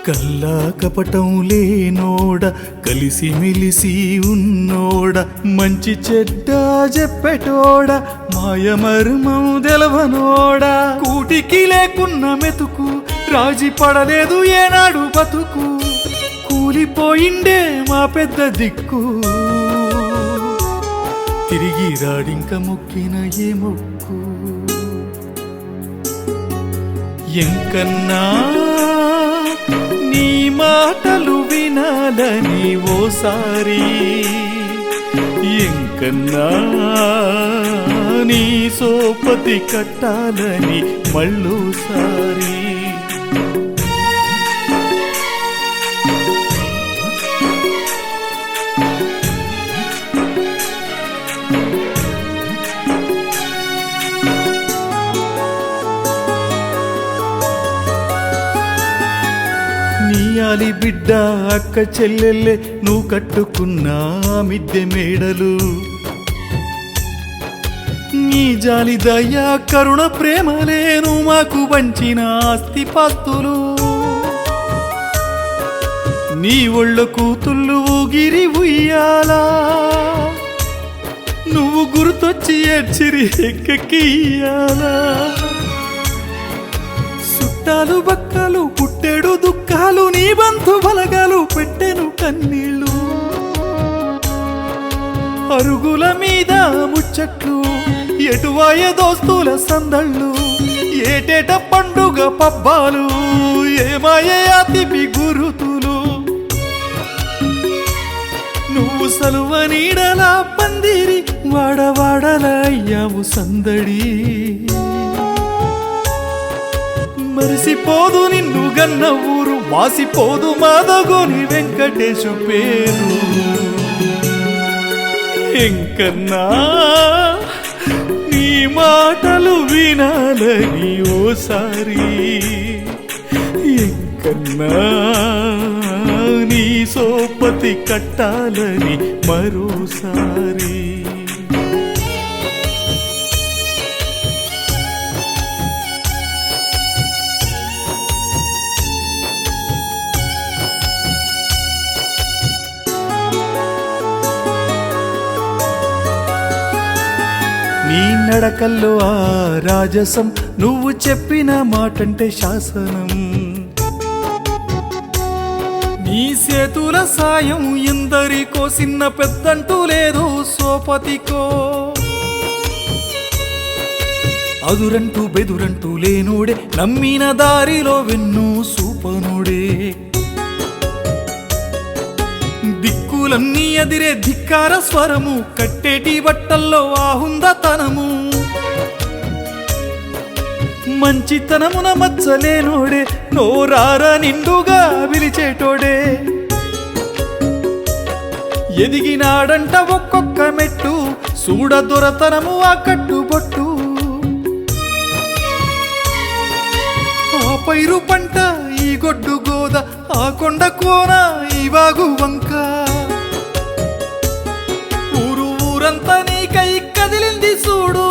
కల్లా కపటం లేనోడ కలిసి మెలిసి ఉన్నోడ మంచి చెడ్డ చెప్పెటోడ మాయమర్మం తెలవనోడ కూటికి లేకున్న మెతుకు రాజీ పడలేదు ఏనాడు బతుకు కూలిపోయిండే మా పెద్ద దిక్కు తిరిగి రాడింక మొక్కిన ఏ మొక్కు ఎంకన్నా నీ మాటలు వినాలని ఓసారి ఎంకన్నా నీ సోపతి కట్టాలని మళ్ళోసారి నీయాలి బిడ్డ అక్క చెల్లెల్లే నువ్వు కట్టుకున్న మిద్దె మేడలు నీ జాలి దయ్యా కరుణ ప్రేమలేను మాకు వంచిన ఆస్తిపాస్తులు నీ ఒళ్ళ కూతుళ్ళు ఊగిరి ఉయ్యాలా నువ్వు గుర్తొచ్చి ఏడ్చిరి ఎక్కకియ్యాలా చుట్టాలు బక్కలు పుట్టెడు దుఃఖాలు నీ బంధు బలగాలు పెట్టెను కన్నీళ్ళు అరుగుల మీద ముచ్చట్లు ఎటువాయ దోస్తుల సందళ్ళు ఏటేట పండుగ పబ్బాలు ఏమాయ అతిపి గురుతులు నువ్వు సలువ నీడలా పందిరి వాడవాడల అయ్యావు సందడి మరిసిపోదు నిన్ను గన్న ఊరు మాసిపోదు మాదగోని వెంకటేశు పేరు ఎంకన్నా నీ మాటలు వినాలని ఓసారి ఎంకన్నా నీ సోపతి కట్టాలని మరోసారి నీ నడకల్లో ఆ రాజసం నువ్వు చెప్పిన మాటంటే శాసనం నీ సేతుల సాయం ఎందరికో చిన్న పెద్దంటూ లేదు సోపతికో అదురంటూ బెదురంటూ లేనోడే నమ్మిన దారిలో వెన్ను సూపనుడే దిక్కులన్నీ అదిరే ధిక్కార స్వరము కట్టేటి బట్టల్లో ఆహుందతనము మంచితనమున మచ్చలేనోడే నోరార నిండుగా పిలిచేటోడే ఎదిగినాడంట ఒక్కొక్క మెట్టు చూడ దొరతనము ఆ కట్టుబొట్టు ఆ పైరు పంట ఈ గొడ్డు గోద ఆ కొండ కోన ఈ వాగు వంక ఊరు ఊరంతా నీకై కదిలింది చూడు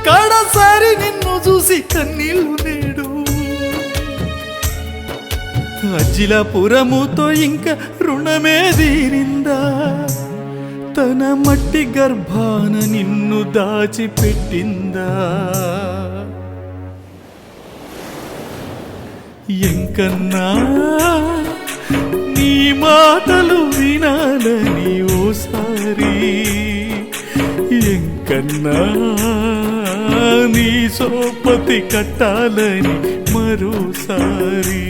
కడసారి నిన్ను చూసి కన్నీళ్ళు నేడు అజిలాపురముతో ఇంకా రుణమే తీరిందా తన మట్టి గర్భాన నిన్ను దాచిపెట్టిందా ఎంకన్నా నీ మాటలు వినాలని ఓసారి ఎంకన్నా నీ సోపతి కట్టాలని మరోసారి